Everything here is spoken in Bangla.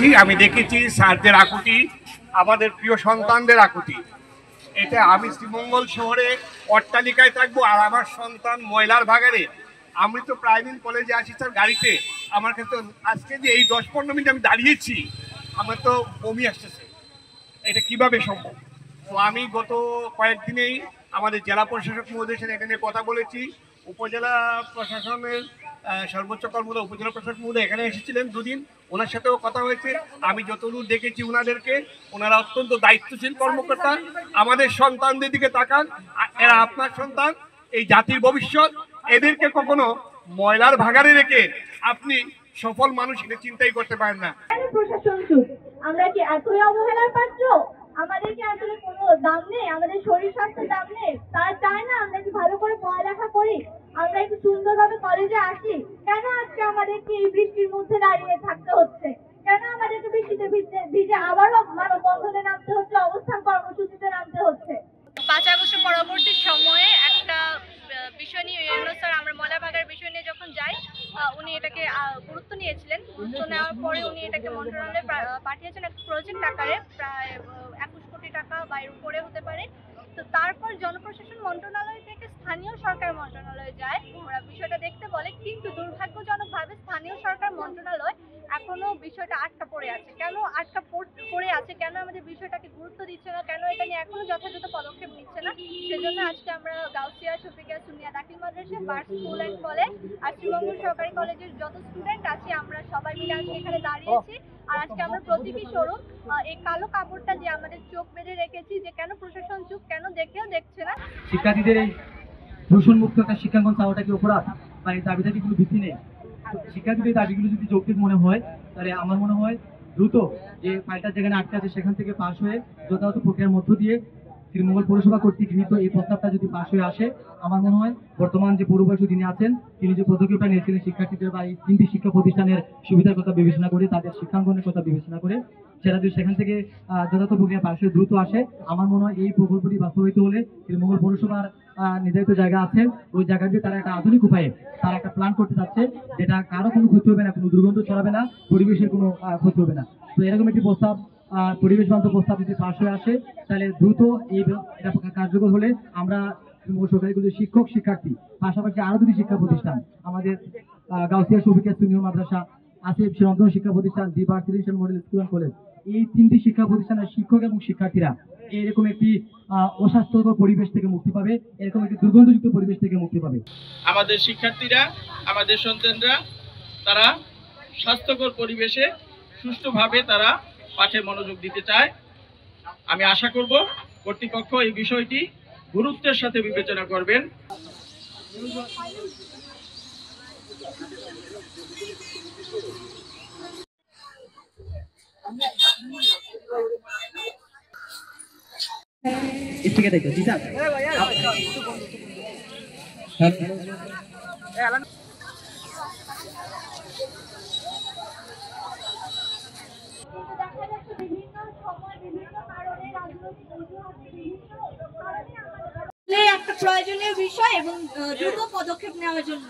দেখেছি, আমি দেখেছি স্যারদের আকুতি, আমাদের প্রিয় সন্তানদের আকুতি। এটা আমি শ্রীমঙ্গল শহরে অট্টালিকায় থাকবো আর আমার সন্তান ময়লার ভাগারে। আমি তো প্রাইভেট কলেজে আসি স্যার গাড়িতে, আমার কাছে আজকে যে এই 10-15 মিনিট আমি দাঁড়িয়েছি, আমার তো বমি আসতেছে। এটা কিভাবে সম্ভব? তো আমি গত কয়েকদিনেই আমাদের জেলা প্রশাসক মহোদয়ের সাথে এখানে কথা বলেছি। উপজেলা প্রশাসনের সর্বোচ্চ কর্মকর্তা উপজেলা প্রশাসক মহোদয় এখানে এসেছিলেন দুদিন, ওনার সাথেও কথা হয়েছে। আমি যতদূর দেখেছি ওনাদেরকে, ওনারা অত্যন্ত দায়িত্বশীল কর্মকর্তা। আমাদের সন্তানদের দিকে তাকান, এরা আপনার সন্তান, এই জাতির ভবিষ্যৎ। এদেরকে কখনো ময়লার ভাগারে রেখে আপনি সফল মানুষ এটা চিন্তাই করতে পারেন না। প্রশাসন চুপ, আমরা কি এতই অবহেলার পাত্র? আমাদের কি আসলে কোনো দাম নেই? আমাদের শরীর স্বাস্থ্যের দাম নেই? তারা চায় না আমরা কি ভালো করে পড়ালেখা করি, আমরা একটু সুন্দরভাবে কলেজে আসি? কেন আজকে আমাদেরকে এই বৃষ্টির মধ্যে দাঁড়িয়ে থাকতে হচ্ছে? কেন আমাদেরকে বৃষ্টিতে ভিজে আবারও মানববন্ধনে নামতে হচ্ছে, অবস্থান কর্মসূচিতে নামতে হচ্ছে? 5 আগস্ট পরবর্তী সময়ে একটা বিষয় নিয়ে স্যার আমরা ময়লাভাগার বিষয় নিয়ে যখন যাই, উনি এটাকে গুরুত্ব নিয়েছিলেন। গুরুত্ব নেওয়ার পরে উনি এটাকে মন্ত্রণালয়ে পাঠিয়েছেন একটা প্রজেক্ট আকারে, প্রায় 21 কোটি টাকা বা এর উপরে হতে পারে। তো তারপর জনপ্রশাসন মন্ত্রণালয় থেকে স্থানীয় সরকার মন্ত্রণালয়ে যায়, ওরা বিষয়টা দেখতে বলে, কিন্তু দুর্ভাগ্যজনকভাবে স্থানীয় সরকার মন্ত্রণালয় এখনো বিষয়টা আটকা পড়ে আছে। কেন আটকা পড়ে আছে, কেন আমাদের বিষয়টাকে গুরুত্ব দিচ্ছে না, কেন এটা নিয়ে এখনো যথাযথ পদক্ষেপ নিচ্ছে না, সেজন্য আজকে আমরা গাউসিয়া শফিকিয়া সুনিয়া দাখিল মাদ্রাসা, বার স্কুল অ্যান্ড কলেজ আর শ্রীমঙ্গল সরকারি কলেজের যত স্টুডেন্ট আছি আমরা সবাই মিলে আজকে এখানে দাঁড়িয়েছি। আর আজকে আমরা প্রতীকী স্বরূপ এই কালো কাপড়টা যে আমাদের চোখ বেঁধে রেখেছি, যে কেন প্রশাসন চুপ, কেন দেখেও দেখছে না। শিক্ষার্থীদের এই দূষণ মুক্ত একটা শিক্ষাঙ্গন চাওয়াটা কি অপরাধ, বা এই দাবিটা কি কোনো ভিত্তি নেই? শিক্ষার্থীদের দাবিগুলো যদি যৌক্তিক মনে হয়, তাহলে আমার মনে হয় দ্রুত যে ফাইলটা যেখানে আটকে আছে সেখান থেকে পাশ হয়ে যথাযথ প্রক্রিয়ার মধ্য দিয়ে শ্রীমঙ্গল পৌরসভা কর্তৃক গৃহীত এই প্রস্তাবটা যদি পাশ হয়ে আসে, আমার মনে হয় বর্তমান যে পৌরবাসী যিনি আছেন তিনি যে পদক্ষেপটা নিয়েছিলেন শিক্ষার্থীদের বা এই 3টি শিক্ষা প্রতিষ্ঠানের সুবিধার কথা বিবেচনা করে, তাদের শিক্ষাঙ্গনের কথা বিবেচনা করে সেটা যদি সেখান থেকে যথাযথ প্রক্রিয়া পাশ হয়ে দ্রুত আসে, আমার মনে হয় এই প্রকল্পটি বাস্তবায়িত হলে শ্রীমঙ্গল পৌরসভার নির্ধারিত জায়গা আছে, ওই জায়গা দিয়ে তারা একটা আধুনিক উপায়ে তারা একটা প্ল্যান করতে চাচ্ছে, যেটা কারো কোনো ক্ষতি হবে না, কোনো দুর্গন্ধ ছড়াবে না, পরিবেশের কোনো ক্ষতি হবে না। তো এরকম একটি প্রস্তাব, পরিবেশ বান্ধব প্রস্তাব যদি পাশ হয়ে আসে, তাহলে দ্রুত এটা কার্যকর হলে আমরা সরকারি কলেজের শিক্ষক শিক্ষার্থী পাশাপাশি আরো দুটি শিক্ষা প্রতিষ্ঠান, আমাদের গাউসিয়া শফিকিয়া সিনিয়র মাদ্রাসা, আসিফ শ্রীরামচন্দ্র শিক্ষা প্রতিষ্ঠান, দিবার selection model school and college, এই 3টি শিক্ষা প্রতিষ্ঠানের শিক্ষক এবং শিক্ষার্থীরা এরকম একটি অস্বাস্থ্যকর পরিবেশ থেকে মুক্তি পাবে, এরকম একটি দুর্গন্ধযুক্ত পরিবেশ থেকে মুক্তি পাবে। আমাদের শিক্ষার্থীরা, আমাদের সন্তানরা তারা স্বাস্থ্যকর পরিবেশে সুষ্ঠুভাবে তারা পাঠে মনোযোগ দিতে চায়। আমি আশা করব কর্তৃপক্ষ এই বিষয়টি গুরুত্বের সাথে বিবেচনা করবেন। একটা প্রয়োজনীয় বিষয় এবং দ্রুত পদক্ষেপ নেওয়ার জন্য